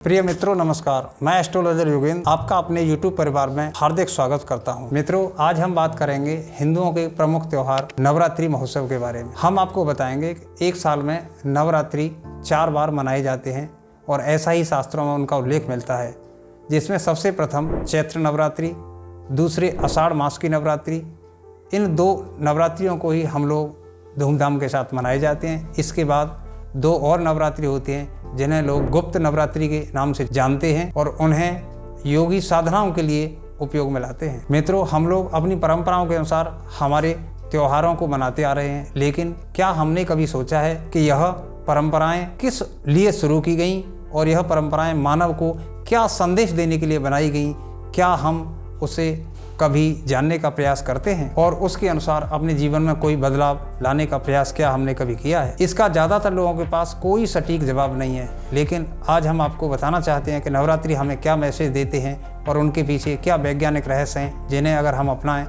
प्रिय मित्रों नमस्कार, मैं एस्ट्रोलॉजर योगेंद्र आपका अपने YouTube परिवार में हार्दिक स्वागत करता हूं। मित्रों, आज हम बात करेंगे हिंदुओं के प्रमुख त्योहार नवरात्रि महोत्सव के बारे में। हम आपको बताएंगे कि एक साल में नवरात्रि 4 बार मनाए जाते हैं और ऐसा ही शास्त्रों में उनका उल्लेख मिलता है, जिसमें सबसे प्रथम चैत्र नवरात्रि, दूसरे आषाढ़ मास की नवरात्रि। इन 2 नवरात्रियों को ही हम लोग धूमधाम के साथ मनाए जाते हैं। इसके बाद 2 और नवरात्रि होती हैं जिन्हें लोग गुप्त नवरात्रि के नाम से जानते हैं और उन्हें योगी साधनाओं के लिए उपयोग में लाते हैं। मित्रों, हम लोग अपनी परंपराओं के अनुसार हमारे त्योहारों को मनाते आ रहे हैं, लेकिन क्या हमने कभी सोचा है कि यह परंपराएं किस लिए शुरू की गईं और यह परंपराएं मानव को क्या संदेश देने के लिए बनाई गईं? क्या हम उसे कभी जानने का प्रयास करते हैं और उसके अनुसार अपने जीवन में कोई बदलाव लाने का प्रयास क्या हमने कभी किया है? इसका ज़्यादातर लोगों के पास कोई सटीक जवाब नहीं है, लेकिन आज हम आपको बताना चाहते हैं कि नवरात्रि हमें क्या मैसेज देते हैं और उनके पीछे क्या वैज्ञानिक रहस्य हैं, जिन्हें अगर हम अपनाएं,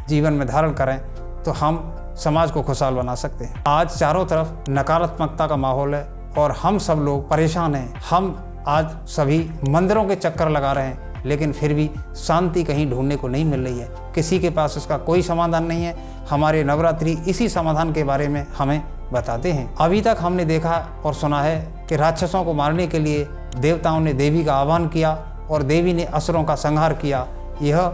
जीवन में धारण करें तो हम समाज को खुशहाल बना सकते हैं। आज चारों तरफ नकारात्मकता का माहौल है और हम सब लोग परेशान हैं। हम आज सभी मंदिरों के चक्कर लगा रहे हैं, लेकिन फिर भी शांति कहीं ढूंढने को नहीं मिल रही है। किसी के पास उसका कोई समाधान नहीं है। हमारे नवरात्रि इसी समाधान के बारे में हमें बताते हैं। अभी तक हमने देखा और सुना है कि राक्षसों को मारने के लिए देवताओं ने देवी का आह्वान किया और देवी ने असुरों का संहार किया। यह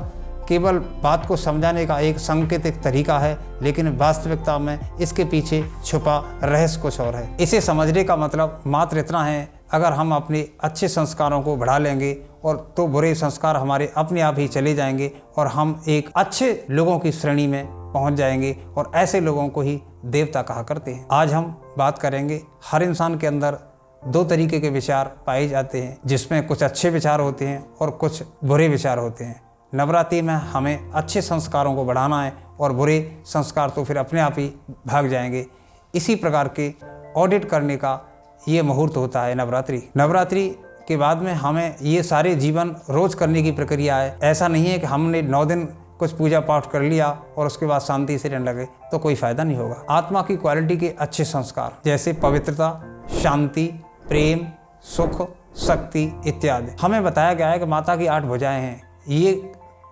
केवल बात को समझाने का एक सांकेतिक तरीका है, लेकिन वास्तविकता में इसके पीछे छुपा रहस्य कुछ और है। इसे समझने का मतलब मात्र इतना है, अगर हम अपने अच्छे संस्कारों को बढ़ा लेंगे और तो बुरे संस्कार हमारे अपने आप ही चले जाएंगे और हम एक अच्छे लोगों की श्रेणी में पहुंच जाएंगे और ऐसे लोगों को ही देवता कहा करते हैं। आज हम बात करेंगे, हर इंसान के अंदर 2 तरीके के विचार पाए जाते हैं, जिसमें कुछ अच्छे विचार होते हैं और कुछ बुरे विचार होते हैं। नवरात्रि में हमें अच्छे संस्कारों को बढ़ाना है और बुरे संस्कार तो फिर अपने आप ही भाग जाएंगे। इसी प्रकार के ऑडिट करने का ये मुहूर्त होता है नवरात्रि। नवरात्रि के बाद में हमें ये सारे जीवन रोज करने की प्रक्रिया है। ऐसा नहीं है कि हमने 9 दिन कुछ पूजा पाठ कर लिया और उसके बाद शांति से रहने लगे तो कोई फायदा नहीं होगा। आत्मा की क्वालिटी के अच्छे संस्कार जैसे पवित्रता, शांति, प्रेम, सुख, शक्ति इत्यादि। हमें बताया गया है कि माता की 8 भुजाएं हैं। ये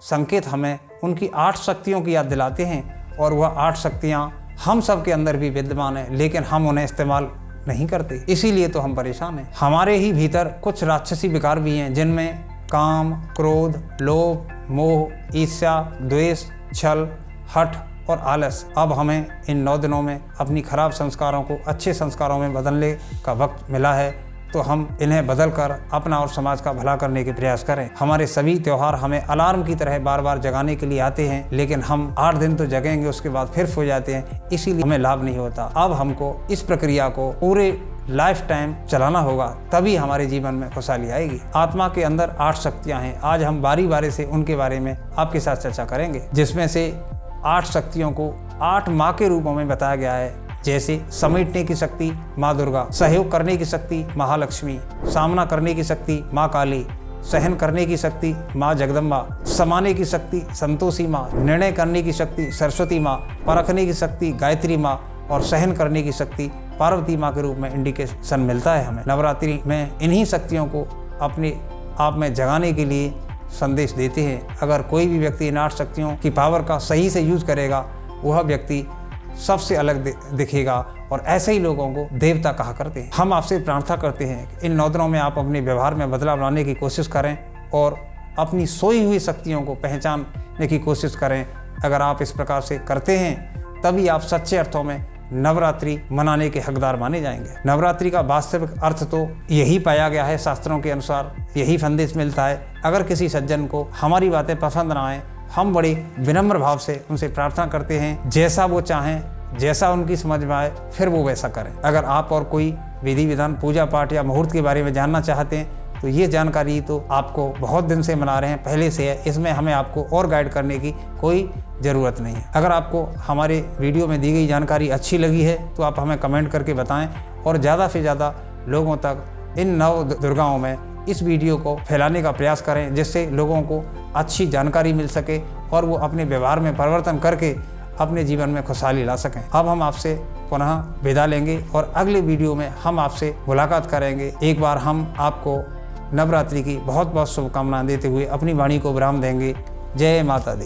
संकेत हमें उनकी 8 शक्तियों की याद दिलाते हैं और वह 8 शक्तियाँ हम सब के अंदर भी विद्यमान है, लेकिन हम उन्हें इस्तेमाल नहीं करते। इसीलिए तो हम परेशान हैं। हमारे ही भीतर कुछ राक्षसी विकार भी हैं, जिनमें काम, क्रोध, लोभ, मोह, ईर्ष्या, द्वेष, छल, हठ और आलस। अब हमें इन 9 दिनों में अपनी खराब संस्कारों को अच्छे संस्कारों में बदलने का वक्त मिला है, तो हम इन्हें बदलकर अपना और समाज का भला करने के प्रयास करें। हमारे सभी त्यौहार हमें अलार्म की तरह बार बार जगाने के लिए आते हैं, लेकिन हम 8 दिन तो जगेंगे, उसके बाद फिर सो जाते हैं, इसीलिए हमें लाभ नहीं होता। अब हमको इस प्रक्रिया को पूरे लाइफ टाइम चलाना होगा, तभी हमारे जीवन में खुशहाली आएगी। आत्मा के अंदर 8 शक्तियाँ हैं। आज हम बारी बारी से उनके बारे में आपके साथ चर्चा करेंगे, जिसमें से 8 शक्तियों को 8 माँ के रूपों में बताया गया है। जैसे समेटने की शक्ति माँ दुर्गा, सहयोग करने की शक्ति महालक्ष्मी, सामना करने की शक्ति माँ काली, सहन करने की शक्ति माँ जगदम्बा, समाने की शक्ति संतोषी माँ, निर्णय करने की शक्ति सरस्वती माँ, परखने की शक्ति गायत्री माँ और सहन करने की शक्ति पार्वती माँ के रूप में इंडिकेशन मिलता है हमें। नवरात्रि में इन्हीं शक्तियों को अपने आप में जगाने के लिए संदेश देते हैं। अगर कोई भी व्यक्ति इन 8 शक्तियों की पावर का सही से यूज करेगा, वह व्यक्ति सबसे अलग दिखेगा और ऐसे ही लोगों को देवता कहा करते हैं। हम आपसे प्रार्थना करते हैं कि इन 9 दिनों में आप अपने व्यवहार में बदलाव लाने की कोशिश करें और अपनी सोई हुई शक्तियों को पहचानने की कोशिश करें। अगर आप इस प्रकार से करते हैं, तभी आप सच्चे अर्थों में नवरात्रि मनाने के हकदार माने जाएंगे। नवरात्रि का वास्तविक अर्थ तो यही पाया गया है, शास्त्रों के अनुसार यही संदेश मिलता है। अगर किसी सज्जन को हमारी बातें पसंद ना आए, हम बड़े विनम्र भाव से उनसे प्रार्थना करते हैं, जैसा वो चाहें, जैसा उनकी समझ में आए, फिर वो वैसा करें। अगर आप और कोई विधि विधान, पूजा पाठ या मुहूर्त के बारे में जानना चाहते हैं, तो ये जानकारी तो आपको बहुत दिन से मना रहे हैं, पहले से है। इसमें हमें आपको और गाइड करने की कोई ज़रूरत नहीं है। अगर आपको हमारे वीडियो में दी गई जानकारी अच्छी लगी है, तो आप हमें कमेंट करके बताएं और ज़्यादा से ज़्यादा लोगों तक इन 9 दुर्गाओं में इस वीडियो को फैलाने का प्रयास करें, जिससे लोगों को अच्छी जानकारी मिल सके और वो अपने व्यवहार में परिवर्तन करके अपने जीवन में खुशहाली ला सकें। अब हम आपसे पुनः विदा लेंगे और अगले वीडियो में हम आपसे मुलाकात करेंगे। एक बार हम आपको नवरात्रि की बहुत बहुत शुभकामनाएं देते हुए अपनी वाणी को विराम देंगे। जय माता दी।